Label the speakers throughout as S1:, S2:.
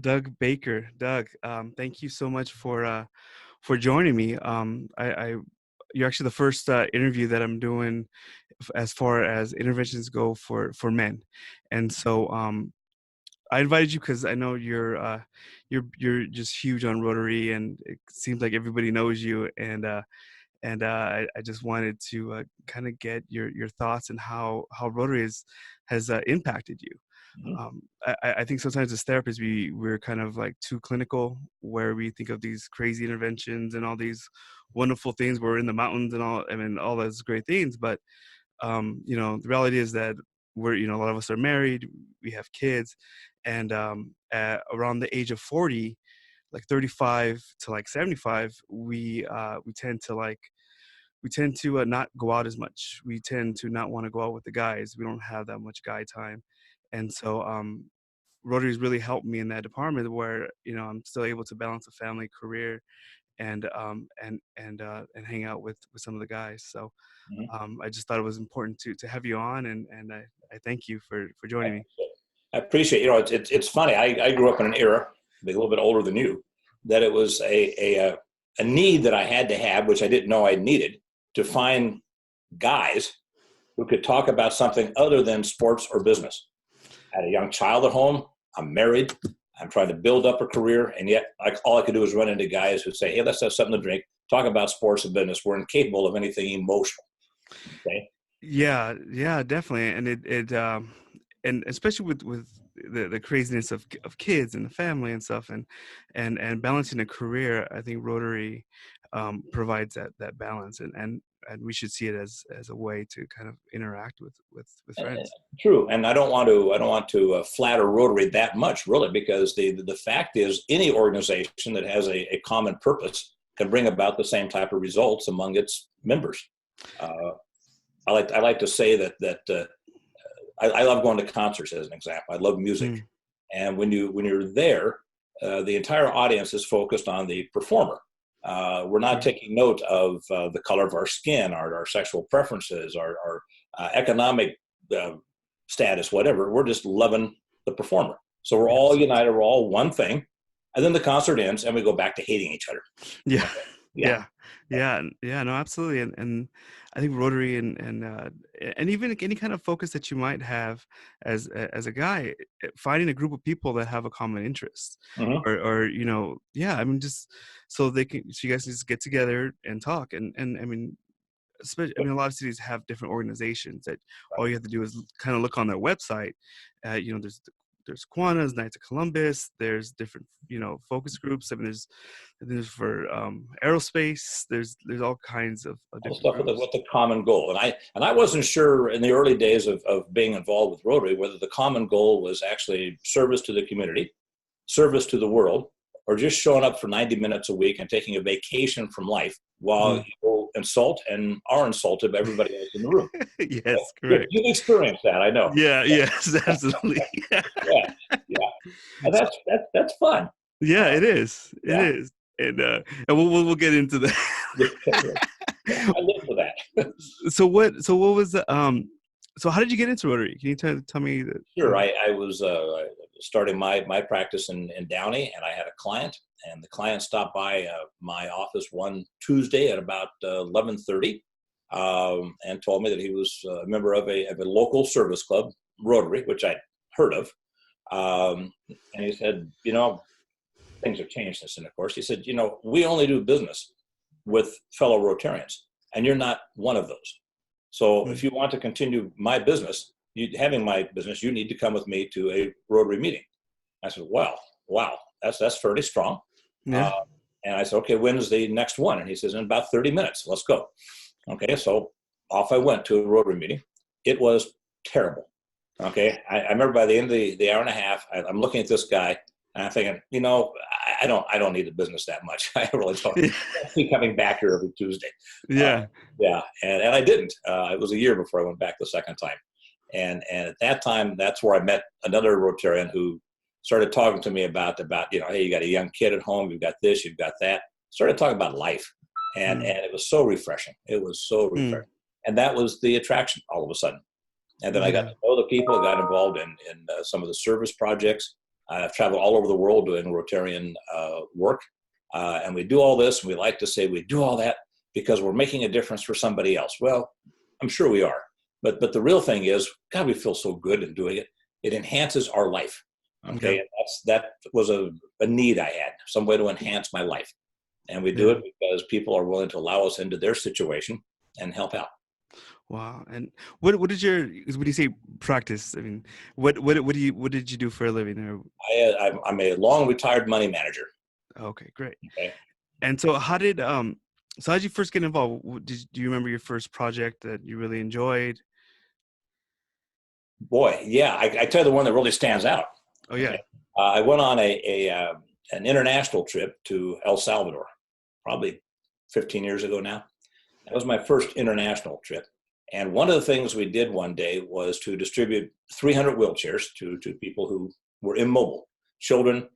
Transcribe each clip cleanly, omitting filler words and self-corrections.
S1: Doug Baker. Doug, thank you so much for joining me. You're actually the first interview that I'm doing as far as interventions go for men, and so I invited you because I know you're just huge on Rotary, and it seems like everybody knows you, and I just wanted to kind of get your thoughts and how Rotary has impacted you.
S2: Mhm.
S1: I think sometimes as therapists we're kind of like too clinical, where we think of these crazy interventions and all these wonderful things. We're in the mountains and all, I mean, all those great things, but the reality is that we're, a lot of us are married, we have kids, and around the age of 40, like 35 to like 75, we tend to not go out as much. We tend to not want to go out with the guys. We don't have that much guy time. And so Rotary's really helped me in that department where, I'm still able to balance a family career and hang out with some of the guys. So
S2: Mhm.
S1: I just thought it was important to have you on, and I thank you for joining me.
S2: I appreciate, it's funny. I grew up in an era, being a little bit older than you, that it was a need that I had to have, which I didn't know I needed, to find guys who could talk about something other than sports or business. I had a young child at home. I'm married. I'm trying to build up a career, and yet all I could do is run into guys who say, "Hey, let's have something to drink, talk about sports and business." We're incapable of anything emotional. Okay.
S1: Yeah, definitely, and especially with the craziness of kids and the family and stuff, and balancing a career. I think Rotary provides that balance, and we should see it as a way to kind of interact with friends.
S2: True, and I don't want to flatter Rotary that much, really, because the fact is, any organization that has a common purpose can bring about the same type of results among its members. Uh, I like to say that I love going to concerts, as an example. I love music,
S1: Mm,
S2: and when you're there, the entire audience is focused on the performer. We're not
S1: correct.
S2: taking note of the color of our skin, our sexual preferences, our economic uh, status, whatever. We're just loving the performer. So we're all
S1: Absolutely.
S2: united. We're all one thing, and then the concert ends, and we go back to hating each other.
S1: Yeah,
S2: Okay. Yeah.
S1: yeah, yeah. No, absolutely, and I think Rotary and even any kind of focus that you might have as a guy, finding a group of people that have a common interest,
S2: Hmm.
S1: or yeah, I mean, just so you guys can just get together and talk, and I mean, especially, I mean, a lot of cities have different organizations that all you have to do is kind of look on their website. There's Kiwanis, Knights of Columbus. There's different focus groups. I mean, there's for aerospace. There's all kinds of
S2: All the
S1: different
S2: stuff with
S1: groups.
S2: the common goal. And I wasn't sure in the early days of being involved with Rotary whether the common goal was actually service to the community, service to the world, or just showing up for 90 minutes a week and taking a vacation from life while
S1: Mm.
S2: you insult and are insulted by everybody else in the room.
S1: Yes, correct.
S2: You've experienced that, I know.
S1: Yeah, yes, absolutely.
S2: Yeah, yeah. And that's fun.
S1: Yeah, it is. It
S2: Yeah,
S1: is. And we'll get into
S2: yeah,
S1: that.
S2: I live for that.
S1: So what was the so how did you get into Rotary? Can you tell me that
S2: Sure. I was starting my practice in Downey, and I had a client, and the client stopped by my office one Tuesday at about 11:30, and told me that he was a member of a local service club, Rotary, which I'd heard of. And he said, things have changed since then, of course. He said, we only do business with fellow Rotarians, and you're not one of those. So if
S1: mm,
S2: you want to continue my business, having my business, you need to come with me to a Rotary meeting. I said, well, wow, that's fairly strong.
S1: yeah.
S2: Uh, and I said, okay, when's the next one? And he says, in about 30 minutes, let's go. Okay, so off I went to a Rotary meeting. It was terrible. Okay, I remember by the end of the hour and a half, I'm looking at this guy, and I'm thinking, I don't need the business that much. I really don't. I keep coming back here every Tuesday. Uh,
S1: Yeah.
S2: yeah, and I didn't. It was a year before I went back the second time, and at that time, that's where I met another Rotarian who started talking to me about hey, you got a young kid at home, you've got this, you've got that. Started talking about life, and
S1: Mm,
S2: it was so refreshing. It was so
S1: mm,
S2: refreshing, and that was the attraction all of a sudden. And then I got
S1: yeah.
S2: to know the people, got involved in some of the service projects, I've traveled all over the world doing Rotarian work. And we do all this, and we like to say we do all that because we're making a difference for somebody else. Well, I'm sure we are. But the real thing is, God, we feel so good in doing it. It enhances our life. Okay.
S1: Yeah.
S2: And that was a need I had, some way to enhance my life. And we do
S1: Yeah.
S2: it because people are willing to allow us into their situation and help out.
S1: Wow. And what did your, when you say practice, I mean, what did you do for a living? Or,
S2: I'm a long retired money manager.
S1: okay, great.
S2: Okay.
S1: And so how did you first get involved? Do you remember your first project that you really enjoyed?
S2: Boy, yeah, I tell you the one that really stands out.
S1: Oh
S2: Okay.
S1: yeah.
S2: I went on an international trip to El Salvador, probably 15 years ago now. That was my first international trip. And one of the things we did one day was to distribute 300 wheelchairs to people who were immobile, children,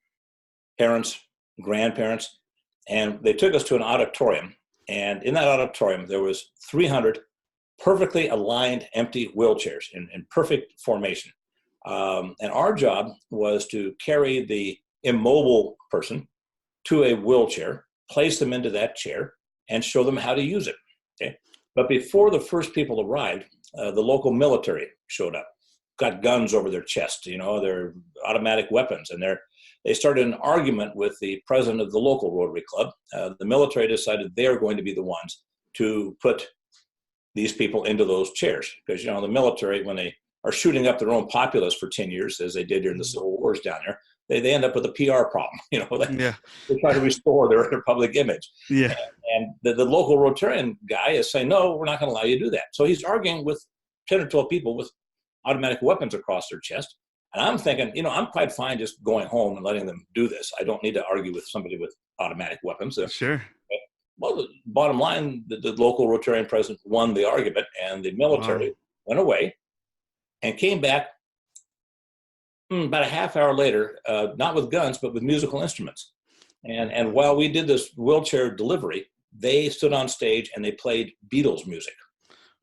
S2: parents, grandparents. And they took us to an auditorium. And in that auditorium, there was 300 perfectly aligned empty wheelchairs in perfect formation. And our job was to carry the immobile person to a wheelchair, place them into that chair, and show them how to use it. Okay? But before the first people arrived, the local military showed up, got guns over their chest, their automatic weapons, and they started an argument with the president of the local Rotary Club. The military decided they are going to be the ones to put these people into those chairs because, the military, when they are shooting up their own populace for 10 years, as they did during the Civil Wars down there, they end up with a PR problem.
S1: Yeah.
S2: They try to restore their public image.
S1: Yeah.
S2: And the local Rotarian guy is saying, no, we're not going to allow you to do that. So he's arguing with 10 or 12 people with automatic weapons across their chest. And I'm thinking, I'm quite fine just going home and letting them do this. I don't need to argue with somebody with automatic weapons.
S1: Sure.
S2: Well, the bottom line, the local Rotarian president won the argument, and the
S1: Wow.
S2: military went away and came back about a half hour later, not with guns, but with musical instruments. And while we did this wheelchair delivery, they stood on stage and they played Beatles music,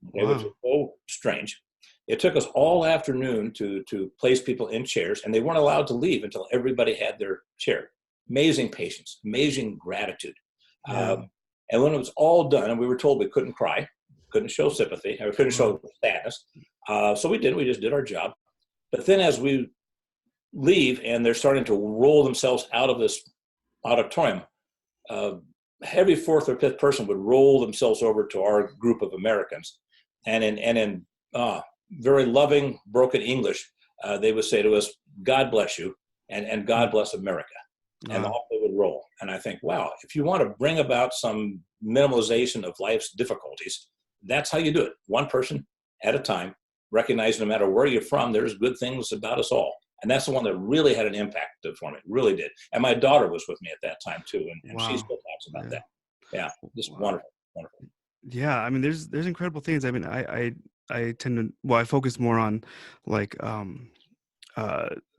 S2: okay, which
S1: Wow.
S2: is so strange. It took us all afternoon to place people in chairs, and they weren't allowed to leave until everybody had their chair. Amazing patience, amazing gratitude.
S1: Yeah.
S2: And when it was all done, and we were told we couldn't cry, couldn't show sympathy, or couldn't
S1: Wow.
S2: show sadness, so we did. We just did our job. But then as we leave and they're starting to roll themselves out of this auditorium, every fourth or fifth person would roll themselves over to our group of Americans, and in very loving broken English, they would say to us, "God bless you," and "God bless America," and
S1: Wow.
S2: off they would roll. And I think, wow, if you want to bring about some minimalization of life's difficulties, that's how you do it. One person at a time, recognize no matter where you're from, there's good things about us all. And that's the one that really had an impact for me, really did. And my daughter was with me at that time too, and she
S1: Wow.
S2: still talks about
S1: Yeah.
S2: that. Yeah, just
S1: Wow.
S2: wonderful, wonderful.
S1: Yeah. I mean, there's incredible things. I mean, I tend to, well, I focus more on like,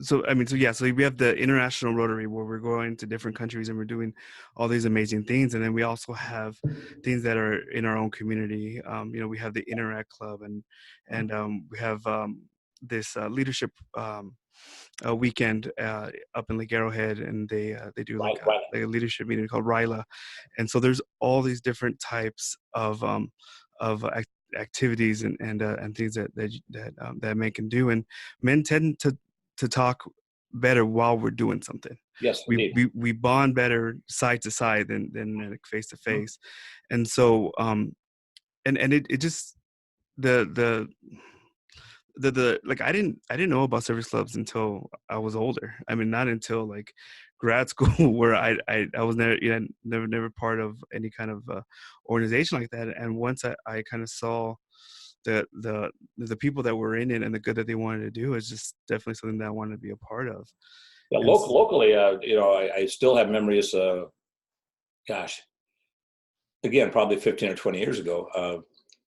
S1: so we have the international Rotary where we're going to different countries and we're doing all these amazing things, and then we also have things that are in our own community. We have the Interact Club, and we have this leadership weekend up in Lake Arrowhead, and they do
S2: Right,
S1: like
S2: right.
S1: a leadership meeting called Ryla, and so there's all these different types of activities and things that men can do, and men tend to talk better while we're doing something.
S2: Yes,
S1: We
S2: indeed.
S1: we bond better side to side than like face to
S2: Mhm.
S1: face, and so and it just the the like I didn't know about service clubs until I was older. I mean, not until like grad school where I was never, never part of any kind of organization like that. And once I kind of saw the people that were in it and the good that they wanted to do, is just definitely something that I wanted to be a part of.
S2: Yeah,
S1: And
S2: locally, I still have memories. Gosh, again, probably 15 or 20 years ago,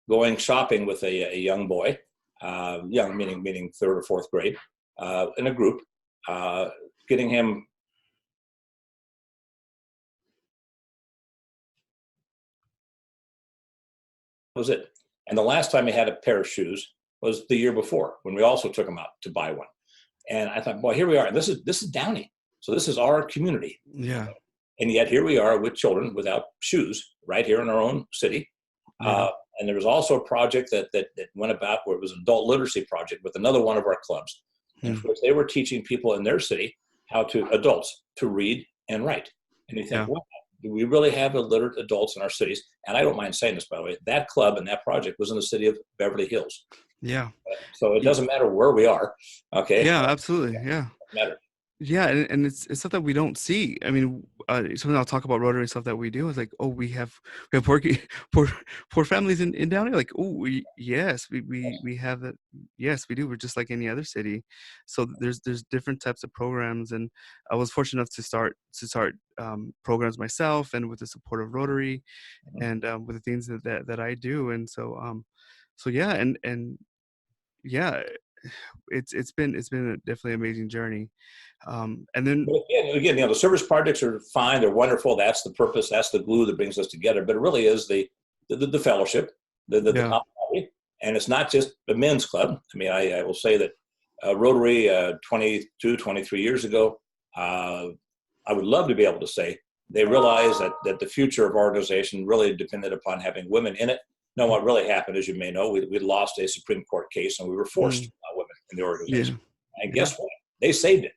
S2: going shopping with a young boy, young meaning third or fourth grade, in a group, getting him. Was it? And the last time he had a pair of shoes was the year before when we also took him out to buy one. And I thought, boy, here we are. This is Downey. So this is our community.
S1: Yeah.
S2: And yet here we are with children without shoes right here in our own city.
S1: Yeah.
S2: And there was also a project that went about where it was an adult literacy project with another one of our clubs, in
S1: Hmm.
S2: which they were teaching people in their city adults to read and write. And you think,
S1: Yeah.
S2: wow, do we really have illiterate adults in our cities? And I don't mind saying this, by the way, that club and that project was in the city of Beverly Hills.
S1: Yeah.
S2: So it doesn't matter where we are. Okay.
S1: Yeah, absolutely. Yeah.
S2: It doesn't matter.
S1: Yeah, and it's stuff that we don't see. I mean, something I'll talk about Rotary stuff that we do is like, oh, we have poor poor families in Downey. Like, oh, yes, we have that. Yes, we do. We're just like any other city. So there's different types of programs, and I was fortunate enough to start programs myself, and with the support of Rotary, and with the things that I do, and so yeah, and yeah, it's been a definitely amazing journey. And then
S2: But again, the service projects are fine. They're wonderful. That's the purpose. That's the glue that brings us together. But it really is the fellowship, the
S1: yeah,
S2: camaraderie. And it's not just the men's club. I mean, I will say that Rotary 22, 23 years ago, I would love to be able to say they realized that the future of our organization really depended upon having women in it. No, what really happened, as you may know, we lost a Supreme Court case and we were forced
S1: mm,
S2: to allow women in the
S1: yeah,
S2: organization. And
S1: yeah,
S2: guess what? They saved it.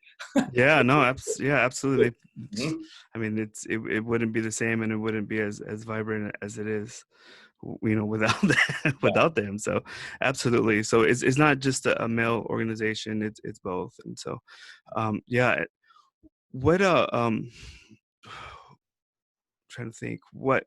S1: yeah. No, yeah, absolutely.
S2: Mhm.
S1: I mean, it wouldn't be the same, and it wouldn't be as vibrant as it is, without them, without them. So, absolutely. So it's not just a male organization. It's both, and so, yeah. What trying to think what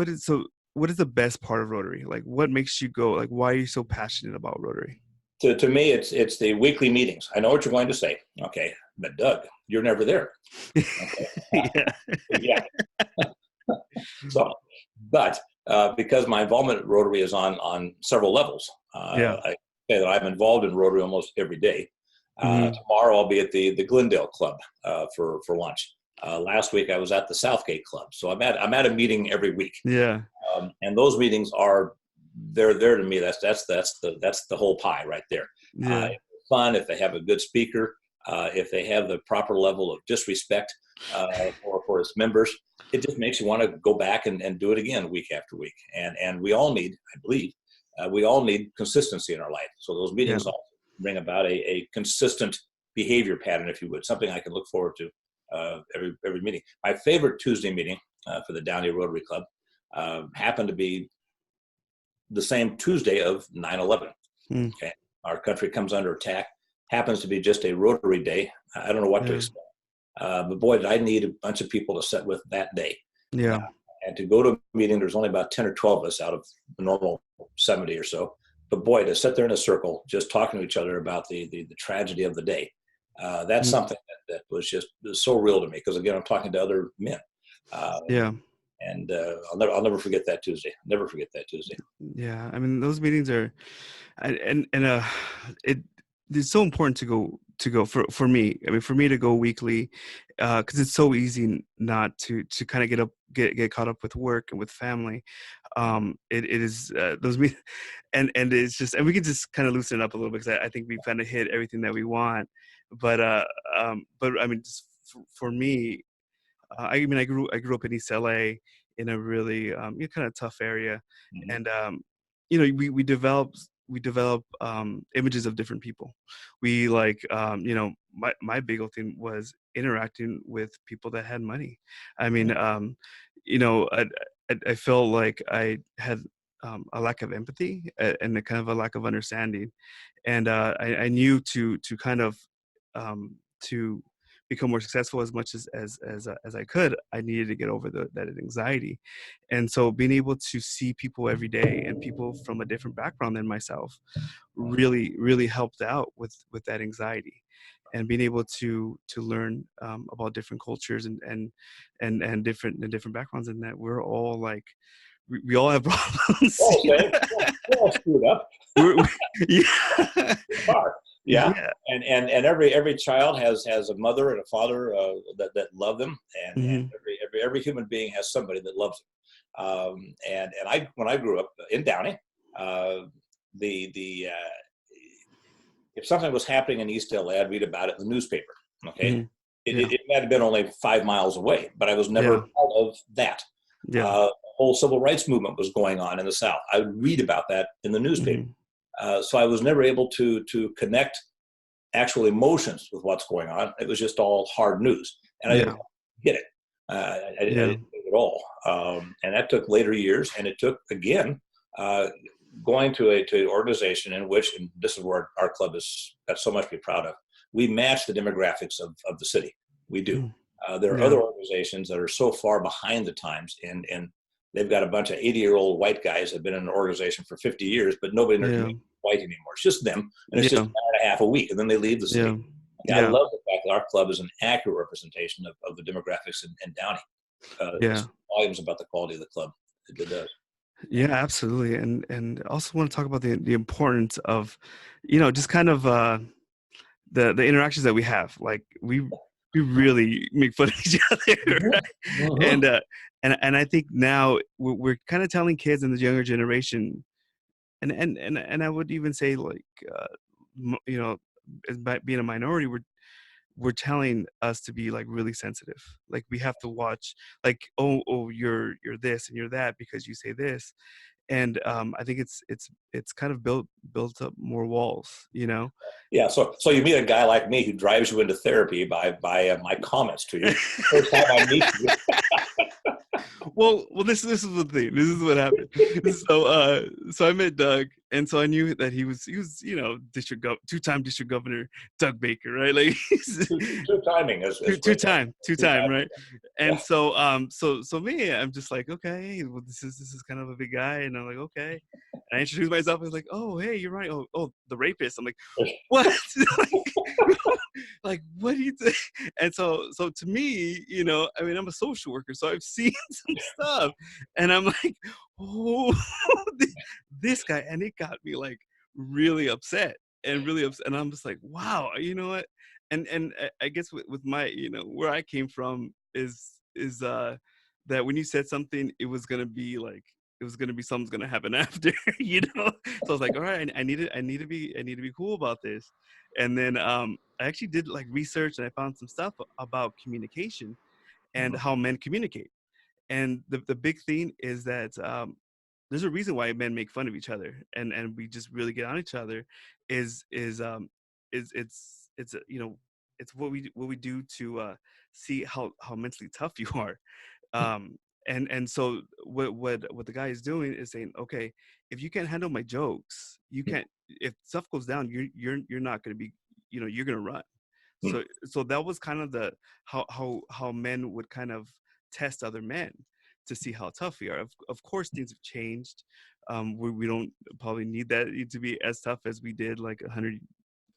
S1: is so. What is the best part of Rotary? Like, what makes you go? Like, why are you so passionate about Rotary?
S2: To me, it's the weekly meetings. I know what you're going to say. Okay, but Doug, you're never there. Okay,
S1: Yeah,
S2: yeah. So, but because my involvement at Rotary is on several levels,
S1: yeah.
S2: I say that I'm involved in Rotary almost every day.
S1: Hmm.
S2: Tomorrow I'll be at the Glendale Club for lunch. Last week I was at the Southgate Club, so I'm at a meeting every week,
S1: Yeah,
S2: and those meetings they're there to me. That's the whole pie right there.
S1: yeah,
S2: If it's fun, if they have a good speaker, if they have the proper level of disrespect for its members, it just makes you want to go back and do it again week after week. And we all need, I believe, we all need consistency in our life. So those
S1: yeah.
S2: meetings also bring about a consistent behavior pattern, if you would, something I can look forward to every meeting. My favorite Tuesday meeting for the Downey Rotary Club happened to be the same Tuesday of 9/11.
S1: Mm,
S2: Okay, our country comes under attack. Happens to be just a Rotary Day. I don't know what to
S1: yeah,
S2: expect, but boy, did I need a bunch of people to sit with that day.
S1: yeah.
S2: And to go to a meeting, there's only about 10 or 12 of us out of the normal 70 or so. But boy, to sit there in a circle, just talking to each other about the tragedy of the day, that's
S1: Mm,
S2: something that was so real to me. Because again, I'm talking to other men, uh,
S1: yeah,
S2: and I'll never forget that Tuesday. Never forget that Tuesday.
S1: yeah. I mean, those meetings are, and it it's so important to go for me. I mean, for me to go weekly, because it's so easy not to kind of get caught up with work and with family. It is those meetings, and it's just, and we can just kind of loosen it up a little bit, because I think we've kind of hit everything that we want. But I mean, just for me, I mean, I grew up in East LA, in a really kind of tough area,
S2: Mhm.
S1: and we develop images of different people. We like my big old thing was interacting with people that had money. I mean, you know, I felt like I had a lack of empathy, and a kind of a lack of understanding, and I knew to kind of to become more successful as much as I could, I needed to get over that anxiety. And so being able to see people every day, and people from a different background than myself, really really helped out with that anxiety, and being able to learn about different cultures, and different backgrounds, and that we're all like we all have problems.
S2: Oh, same. We're all screwed up.
S1: We're, yeah.
S2: Are. Yeah.
S1: Yeah.
S2: And every child has a mother and a father that love them, and
S1: Hmm.
S2: every human being has somebody that loves them. And I when I grew up in Downey, uh, the if something was happening in East LA, I'd read about it in the newspaper. Okay,
S1: Mhm.
S2: it,
S1: Yeah.
S2: it, it might have been only 5 miles away, but I was never
S1: Yeah.
S2: part of that.
S1: Yeah.
S2: The whole civil rights movement was going on in the South. I would read about that in the newspaper.
S1: Mhm.
S2: So I was never able to connect actual emotions with what's going on. It was just all hard news, and I didn't
S1: Yeah.
S2: get it. I
S1: Yeah.
S2: didn't get it at all, and that took later years, and it took again uh, going to an organization in which, and this is where our club is got so much to be proud of. We match the demographics of the city. We do.
S1: Mhm.
S2: There are
S1: Yeah.
S2: other organizations that are so far behind the times, and they've got a bunch of 80-year-old white guys that have been in an organization for 50 years, but nobody in their
S1: Yeah.
S2: community is white anymore. It's just them, and it's just
S1: Yeah.
S2: an hour and a half a week, and then they leave the city.
S1: Yeah.
S2: Yeah, I
S1: Yeah.
S2: love the fact that our club is an accurate representation of the demographics in Downey.
S1: Yeah.
S2: It's volumes about the quality of the club. It does.
S1: Yeah, absolutely. And I also want to talk about the importance of, just kind of the interactions that we have. Like we really make fun of each other,
S2: Mhm.
S1: right?
S2: Mhm.
S1: And I think now we're kind of telling kids in the younger generation, and I would even say like, you know, as by being a minority, we're telling us to be like really sensitive. Like we have to watch, like, oh, you're this and you're that because you say this. And I think it's kind of built up more walls.
S2: Yeah, so you meet a guy like me who drives you into therapy by my comments to you. First time I meet you.
S1: Well, this is the thing. This is what happened. So I met Doug, and so I knew that he was two-time district governor Doug Baker, right? Like he's
S2: Two timing
S1: two
S2: is
S1: two
S2: great.
S1: time two
S2: Two
S1: time
S2: time.
S1: right.
S2: Yeah.
S1: And so me, I'm just like, okay, well, this is kind of a big guy, and I'm like, okay. And I introduced myself. I was like, oh, hey, you're right. Oh, the rapist. I'm like, what? Like, what do you think? And so to me, I mean, I'm a social worker, so I've seen some stuff, and I'm like, oh, this guy, and it got me like really upset and really upset, and I'm just like, wow, you know what? And I guess with my, where I came from is that when you said something, it was gonna be something's gonna happen after, So I was like, all right, I need to be cool about this. And then I actually did like research, and I found some stuff about communication and
S2: Mhm.
S1: how men communicate. And the big thing is that there's a reason why men make fun of each other, and we just really get on each other. Is it's what we do to see how mentally tough you are. Um and and so what the guy is doing is saying, okay, if you can't handle my jokes, you can't, if stuff goes down, you're not going to be, you're going to run. So that was kind of the how men would kind of test other men to see how tough we are. Of course things have changed. We don't probably need that to be as tough as we did like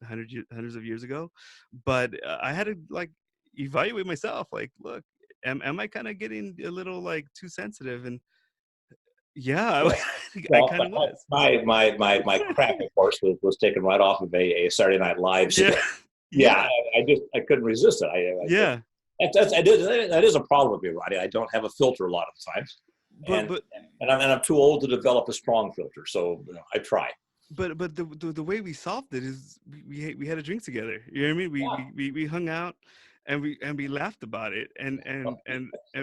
S1: hundreds of years ago. But I had to like evaluate myself, like, look, am I kind of getting a little like too sensitive? And yeah,
S2: Yeah.
S1: I
S2: Well,
S1: kind of was.
S2: my crack, of course, was taken right off of a Saturday Night Live
S1: Yeah.
S2: skit. Yeah,
S1: Yeah.
S2: I couldn't resist it.
S1: Yeah.
S2: That is a problem with me, Ronnie. I don't have a filter a lot of times,
S1: but
S2: and
S1: but
S2: I'm too old to develop a strong filter. So I try.
S1: but the way we solved it is we had a drink together. You know what I mean? We hung out, and we laughed about it, and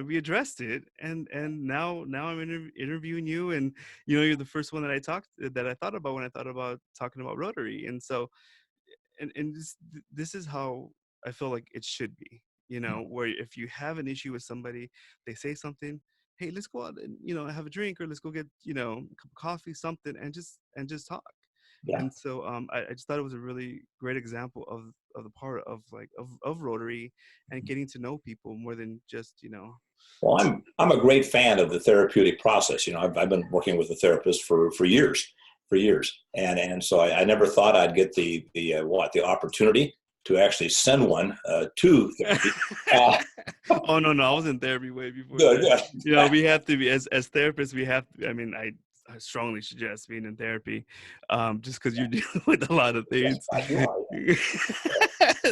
S1: we addressed it, and now I'm interviewing you, and you're the first one that I thought about when I thought about talking about Rotary. And so, and this is how I feel like it should be. Where if you have an issue with somebody, they say something, hey, let's go out and have a drink, or let's go get a cup of coffee, something, and just talk.
S2: Yeah.
S1: And so I just thought it was a really great example of the part of like of Rotary, and getting to know people more than just
S2: Well, I'm a great fan of the therapeutic process. I've been working with a therapist for years, and so I never thought I'd get the opportunity to actually send one to therapy. Uh,
S1: Oh, no, I was in therapy way before
S2: good,
S1: that.
S2: good.
S1: We have to be, as therapists, we have to, I mean, I strongly suggest being in therapy, just because you're dealing with a lot of
S2: Yes,
S1: things.
S2: God, you are.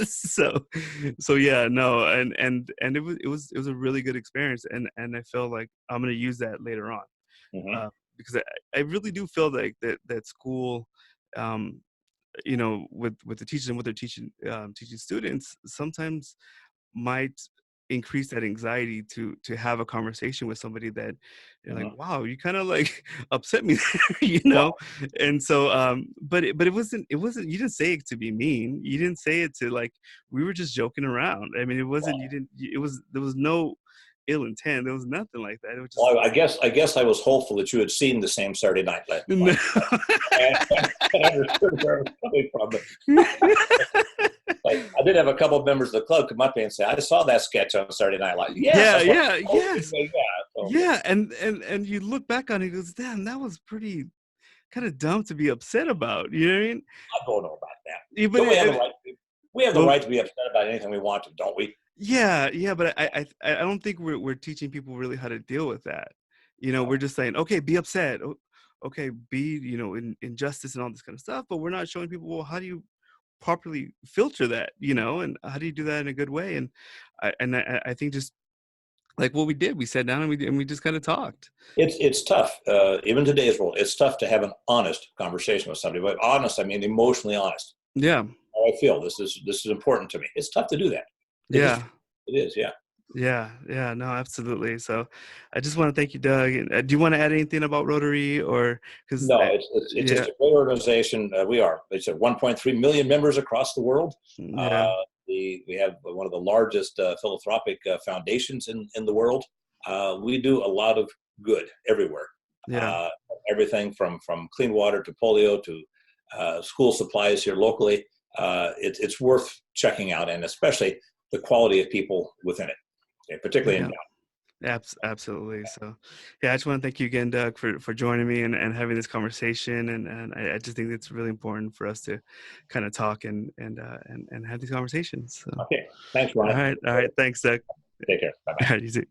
S1: so so yeah, no, and it was a really good experience, and I feel like I'm gonna use that later on,
S2: Hmm.
S1: because I really do feel like that school, um with the teachers and what they're teaching students, sometimes might increase that anxiety to have a conversation with somebody that you're like,
S2: Mhm.
S1: wow, you kind of like upset me there, you know. And so but it wasn't, you didn't say it to be mean, you didn't say it to like, we were just joking around. I mean, it wasn't, you didn't, it was, there was no ill intent, there was nothing like that, it was just
S2: Well, I guess I was hopeful that you had seen the same Saturday Night
S1: no.
S2: Live, and, and understood where I was coming from. But like, I did have a couple of members of the club come up to me and say, "I saw that sketch on Saturday Night Live." Yes,
S1: Yeah,
S2: that's what.
S1: yeah,
S2: Oh,
S1: yes,
S2: yeah. So
S1: yeah. And you look back on it, it goes, damn, that was pretty kind of dumb to be upset about, you know what I mean?
S2: I don't know about that.
S1: Yeah, but
S2: Don't we have the right? We have the
S1: well,
S2: right to be upset about anything we want to, don't we?
S1: yeah, yeah, but I don't think we're teaching people really how to deal with that. We're
S2: No.
S1: just saying, okay, be upset. Okay, be, in injustice and all this kind of stuff, but we're not showing people, well, how do you properly filter that, and how do you do that in a good way? And I think just like what we did, we sat down and we just kind of talked.
S2: It's tough. Even today's world, it's tough to have an honest conversation with somebody. But honest, I mean emotionally honest.
S1: Yeah,
S2: How I feel. This is important to me. It's tough to do that. It is.
S1: yeah.
S2: It is. Yeah.
S1: Yeah, yeah, no, absolutely. So, I just want to thank you, Doug. And do you want to add anything about Rotary, or because
S2: No, it's just
S1: yeah,
S2: a great organization. We are. It's at 1.3 million members across the world.
S1: yeah,
S2: Uh, we have one of the largest philanthropic foundations in the world. We do a lot of good everywhere.
S1: yeah,
S2: Uh, Everything from clean water to polio to school supplies here locally. It's worth checking out, and especially the quality of people within it, particularly in
S1: yeah, absolutely. So, yeah, I just want to thank you again, Doug, for joining me and having this conversation. And I just think it's really important for us to kind of talk and have these conversations. So,
S2: Okay. Thanks, Ronnie.
S1: all right, thanks, Doug.
S2: Take care. Bye bye.
S1: All right, you too.